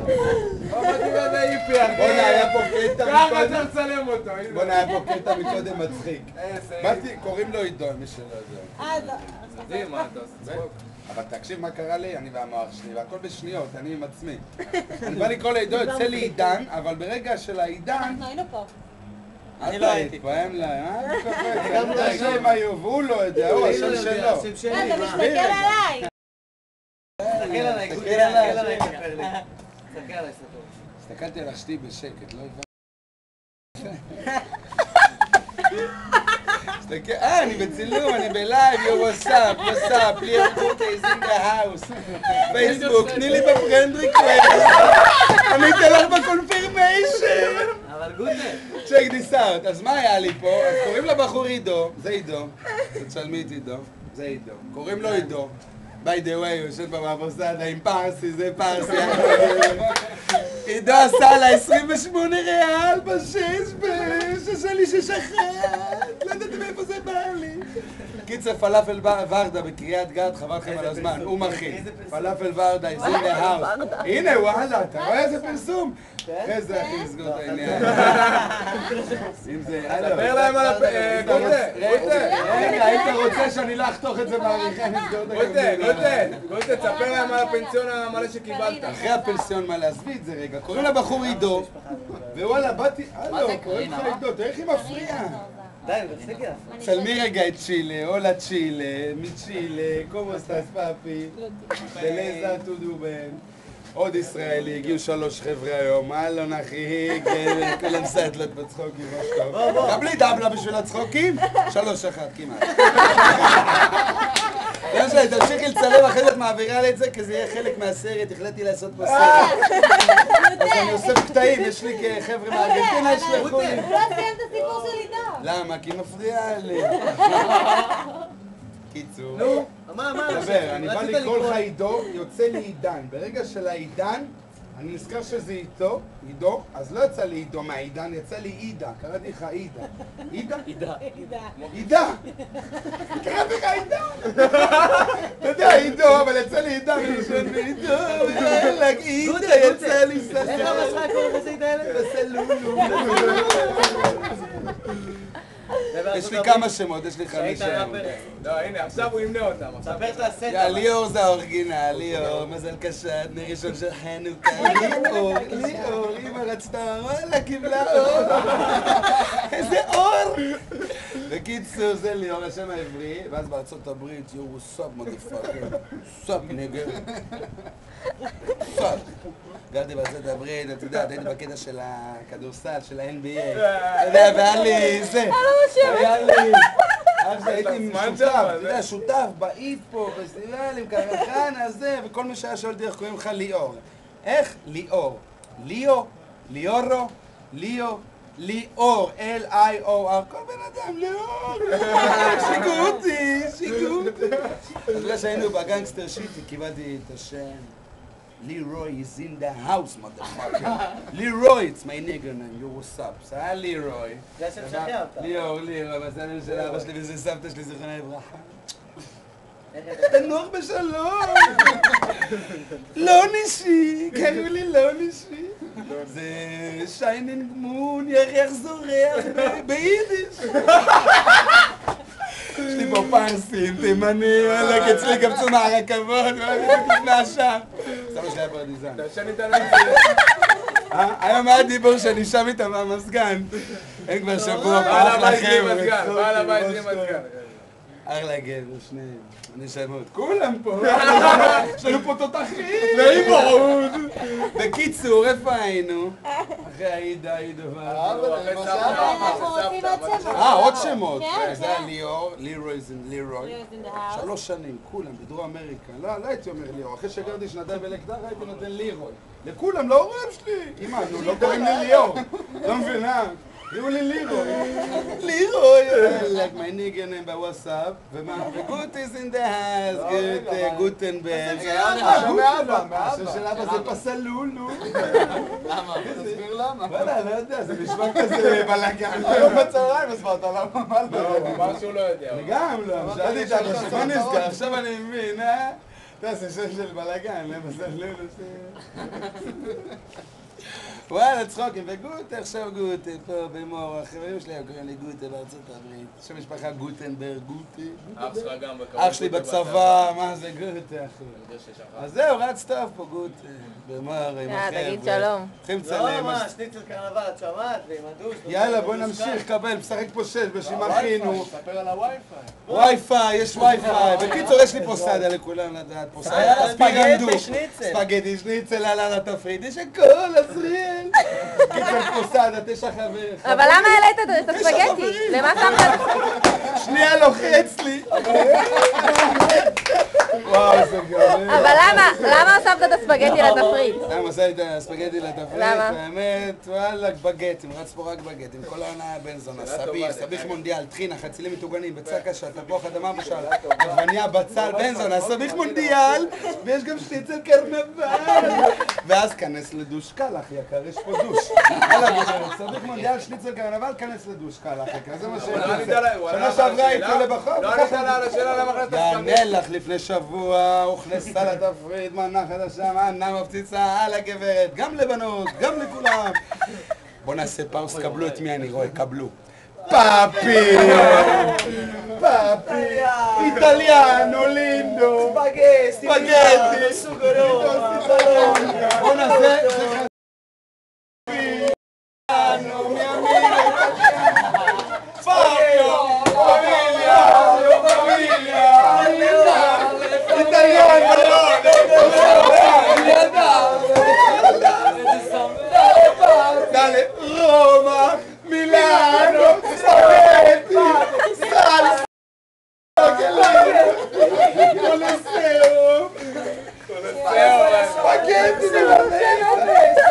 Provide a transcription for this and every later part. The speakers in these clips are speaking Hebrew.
תראה איזה איפי, אחי. בוא'נה, היה פה קטע ככה מקודם. צריך לצלם אותו. בוא'נה, היה פה קטע מקודם מצחיק. קוראים לו עידו, מי שלא יודע. מדהים, מה אתה עושה צחוק? אבל תקשיב מה קרה לי, אני והמוח שלי, והכל בשניות, אני עם עצמי. אני בא לקרוא לעידו, יוצא לי עידן, אבל ברגע של העידן... אנחנו היינו פה. אני לא הייתי. פעם להם, אני קופץ, גם לא השם היו, והוא לא יודע, הוא השם שלו. אתה מסתכל עליי. תסתכל עליי, תסתכל עליי, תסתכל עליי, הסתכלתי על אשתי בשקט, לא הבנתי. אני בצילום, אני בלייב, וואטסאפ, פלייר גוטייז אין דה האוס. פייסבוק, תני לי בפרנד ריקווסט. אני אתן לך בקונפירמיישן. אבל גוטה. צ'ק דיס אאוט, אז מה היה לי פה? אז קוראים לבחור עידו, זה עידו. תצלמי את עידו, זה עידו. קוראים לו עידו. ביי דה ווי, הוא יושב במאבוסדה עם פרסי, זה פרסי. עידו עשה לה 28 ריאל שעשה לי 6 אחת. לא ידעתי מאיפה זה בא לי. קיצר פלאפל ורדה בקריית גת, חבל לכם על הזמן, הוא מכין. פלאפל ורדה, is in the house. הנה, וואלה, אתה רואה איזה פרסום? איזה אחי לסגור את העניין. אם זה... דבר להם על גוטה. רגע, היית רוצה שאני לא אחתוך את זה מעריכה, נסגור את גוטה, תספר להם על הפנסיון המלא שקיבלת. אחרי הפנסיון מה לעזבי את זה רגע, קוראים לבחור עידו, ווואלה, באתי, הלו, קוראים לך עידו, תראה איך היא מפריעה. די, תפסיק יפה. צלמי רגע את צ'ילה, הולה צ'ילה, מצ'ילה, קומו סטס פאפי, דלזה טודובן. עוד ישראלי, הגיעו 3 חבר'ה היום, אלון אחי, כולם סטלות בצחוקים, ממש טוב. קבלי דבלה בשביל הצחוקים? 3-1 כמעט. לא משנה, תמשיכי לצלם, אחרי זה את מעבירה לי את זה, כי זה יהיה חלק מהסרט, החלטתי לעשות פה סרט. אז אני אוסף קטעים, יש לי חבר'ה מארגנטינה, ישלחו לי. לא סיים את הסיפור של עידו. למה? כי היא מפריעה לי. קיצור. נו, מה? דבר, אני בא לקרוא לך עידו, יוצא לי עידן. ברגע של העידן, אני נזכר שזה איתו, עידו, אז לא יצא לי עידו מהעידן, יצא לי עידה. קראתי לך עידה. עידה? עידה. עידה! קראתי לך עידה! אתה יודע, עידו, אבל יצא לי עידה מלשון עידו, ילג, עידה, יצא לי ססלולו. איך המשחק קוראים לזה עידה ילד? ססלולו. יש לי כמה שמות, יש לי 5 שמות. לא, הנה, עכשיו הוא ימנה אותם. ספר את הסט. ליאור זה האורגינל, ליאור, מזל קשת, נר ראשון של חנוכה, ליאור, אמא רצתה, וואלה, קיבלה אור. איזה אור! בקיצור, זה ליאור, השם העברי, ואז בארצות הברית, יורו סאב מודפאקר, סאב נגר. סאב. גרתי בארצות הברית, אתה יודע, הייתי בקטע של הכדורסל, של ה-NBA. אתה יודע, והיה לי זה. היה לי... הייתי שותף, אתה יודע, שותף באיפו, פסטיבלים, קרחנה, זה, וכל מי שהיה שואל אותי איך קוראים לך ליאור. איך? ליאור. ליאו, ליאורו, ליאו, ליאור, L-I-O-R, כל בן אדם, ליאור. שיגעו אותי. אתה יודע שהיינו בגנגסטר שיטי, קיבלתי את השם. Leroy is in the house, motherfucker. Leroy, it's my nigger name, you what's up. זה היה לירוי. זה השם שחיה אותה. ליאור, וזה השם של אבא שלי וזה סבתא שלי, זיכרונה לברכה. תנוח בשלום. לא נישי, קראו לי לא נישי. זה שיינינג מון, ירח זורח ביידיש. יש לי פה פרסים, תימני, וואלק, אצלי קפצו מהרכבות, וואלק, מהשם. סבא שלי היה פרדיזן. תשן איתנו את זה. היום היה דיבור שאני שם איתם מהמסגן. אין כבר שבוע, בעל פרח הבית בלי לכם. מזגן, בעל הבית בלי מזגן. אחלה גבר, שניהם. נשמות. כולם פה. יש לנו פה תותחים. נעימות. בקיצור, איפה היינו? אחרי העידה, עידו אנחנו רוצים עוד שמות. עוד שמות. כן, זה היה כן. ליאור, לירוי זה לירוי. Leroy's in the house. 3 שנים, כולם, בדרום אמריקה. לא הייתי אומר ליאור. אחרי שגרתי שנתיים בלקדרה הייתי נותן לירוי. לכולם, לא הורים שלי. אמא, נו, לא קוראים לי ליאור. לא מבינה. קראו לי לירוי. לירוי. like my nigger name בוואטסאפ. ומה? וגוט is in the house. גוטנברג. השם של אבא זה פסלולו. למה? תסביר למה. וואלה, לא יודע, זה נשמע כזה בלגן. היום בצהריים הסברת, למה? לא, ממש הוא לא יודע. גם לא, שאלתי את אבא שלי, מה נזכר? עכשיו אני מבין, זה שם של בלאגן, למזלנו וואלה, צחוקים, וגוטה, עכשיו גוטה, פה במור, החברים שלי קוראים לי גוטה בארצות הברית. שם משפחה גוטנברג, גוטה. אח שלך גם בקרוב. אח שלי בצבא, מה זה גוטה, אחי? אז זהו, רץ טוב פה גוטה, במור, עם החבר'ה. תגיד שלום. צריכים לא, לצלם. מה, שניצל קרנבל, את שמעת? ועם הדוש. יאללה, בוא נמשיך, קבל, משחק פה 6, בשימה חינוך. ספר על הווי-פיי. ווי-פיי, יש ווי-פיי. בקיצור, יש לי פוסדה לכולם לדעת. פוסדה, ספגטי שניצל. ספגטי שניצל, עלה לתפריט, יש הכל, עזריאל. קיצור פוסדה, 9 חברים. אבל למה העלית את הספגטי? למה שמת? שנייה לוחץ לי. וואו, זה גדול. אבל למה שמת את הספגטי לתפריט? למה עושה לי את הספגטי לתפריט? למה? באמת, וואלה, בגטים, רץ פה רק בגטים. כל העונה היה בן זונה, סביח מונדיאל, טחינה, חצילים מטוגנים, ביצה קשה, תפוח אדמה בשל, עגבניה, בצל, בן זונה, סביח מונדיאל, ויש גם שניצל קרנבל. ואז כנס לדוש קלח, יקר, יש פה דוש. סביח מונדיאל, שניצל קרנבל, כנס לדוש קלח, יקר, זה מה שנה שעברה איתו לבחור. לא ענית לה על השאלה למה הכנסת יענה לך לפני שבוע, הוכנסה לתפריט, מנה חדשה, מנה מפציצה, על הגברת, גם לבנות, גם לכולם. בוא נעשה פאוס, קבלו את מי אני רואה, קבלו. פאפי! פאפי! איטליאנו, לינדו! ספגטי! ספגטי! סוגרו! בוא נעשה... איטליאנו, מיאמינו, פאביו! פמיליה! Dale, Roma, Milano, Spaghetti, salsa, Colosseo, Spaghetti nella mesa.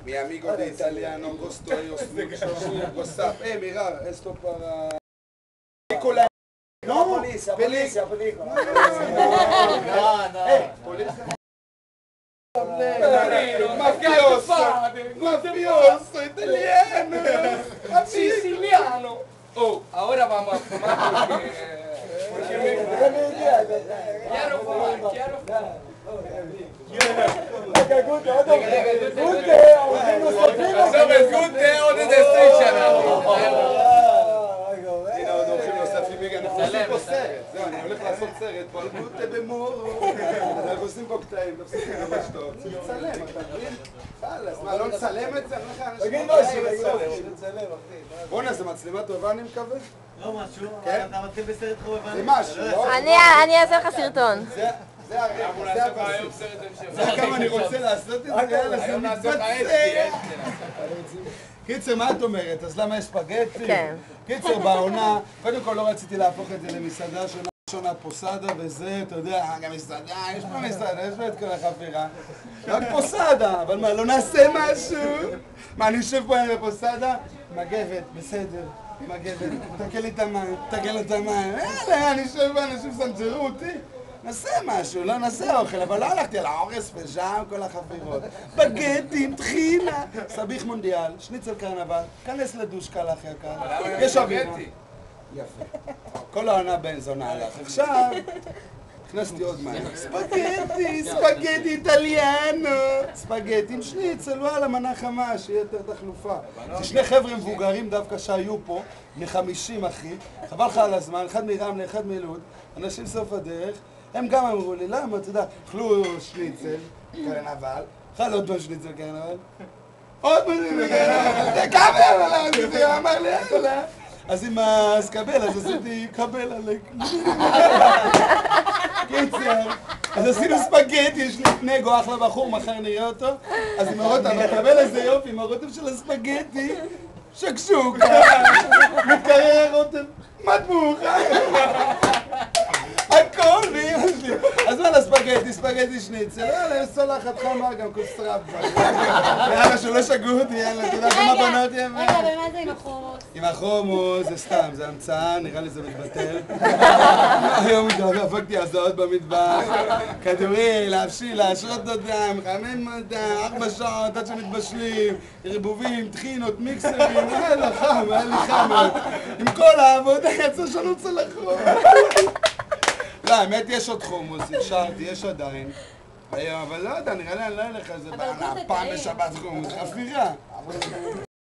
Mi amico di italiano, costo io WhatsApp. Mira, esto para... Piccola. No, Polizia! Mafioso italiano, Siciliano. Oh, ahora vamos a fumar porque quiero fumar. הנה עוד אורחים נוספים, אנחנו עושים פה סרט, זהו, אני הולך לעשות סרט פה על גוטה במורו, אנחנו עושים פה קטעים, תפסיק ממש טוב, צריך לצלם, אתה מבין? חלאס, מה, לא נצלם את זה? אני הולך לאנשים... תגיד משהו, נצלם, אחי. בוא'נה, זו מצלמה טובה אני מקווה? לא משהו, אתה מתחיל בסרט חובבני. זה משהו, לא? אני אעשה לך סרטון. זה הרקע, זה הבסיס. זה כמה אני רוצה לעשות את זה, יאללה, זה מתבצע. קיצר, מה את אומרת? אז למה יש ספגטי? כן. קיצר, בעונה, קודם כל לא רציתי להפוך את זה למסעדה שונה פוסדה וזה, אתה יודע, גם מסעדה, יש פה מסעדה, יש פה את כל החפירה. רק פוסדה, אבל מה, לא נעשה משהו? מה, אני יושב פה בפוסדה? מגבת, בסדר, מגבת, תקל לי את המים, תקל לי את המים, יאללה, אני יושב פה, אנשים סנג'רו אותי. נעשה משהו, לא נעשה אוכל, אבל לא הלכתי על העורס ושם כל החפירות. בגטים, טחינה, סביח מונדיאל, שניצל קרנבל, כנס לדוש קלח יקר. יש אווירה. יפה. כל העונה בן זונה הלך. עכשיו, הכנסתי עוד מים. ספגטי, ספגטי איטליאנו. ספגטי עם שניצל, וואלה, מנה חמה, שיהיה יותר תחלופה. זה שני חבר'ה מבוגרים דווקא שהיו פה, מ-50 אחי. חבל לך על הזמן, אחד מרמלה, אחד מלוד. אנשים סוף הדרך. הם גם אמרו לי, למה, אתה יודע, אכלו שניצל, קרנבל, אכל עוד פעם שניצל קרנבל, עוד פעם שניצל קרנבל, כמה אמר לי, יאללה. אז עם הסקבל, אז עשיתי קבל עליק. קיצר, אז עשינו ספגטי, יש לי נגו, אחלה בחור, מחר נראה אותו. אז עם הרוטב, הקבל הזה יופי, עם הרוטב של הספגטי, שקשוק, מתקרר הרוטב, מטבוך. הכל באמא שלי. אז מה ספגטי, ספגטי שניצל, יאללה, יש צלחת חמה, גם כוס טראפה. יאללה, שלא שגעו אותי, יאללה, אתה יודע כמה בנות יפה. רגע, ומה זה עם החומוס? עם החומוס, זה סתם, זה המצאה, נראה לי זה מתבטל. היום דפקתי הזעות במטבח, כדורי, להבשיל, להשרות אותם, מחמם אותם, 4 שעות עד שמתבשלים, ערבובים, טחינות, מיקסרים, היה לי חם, היה לי חם. עם כל העבודה יצא שלום צלחות. לא, האמת יש עוד חומוס, השארתי, יש עדיין. אבל לא יודע, נראה לי אני לא אלך על זה. פעם בשבת חומוס, חפירה.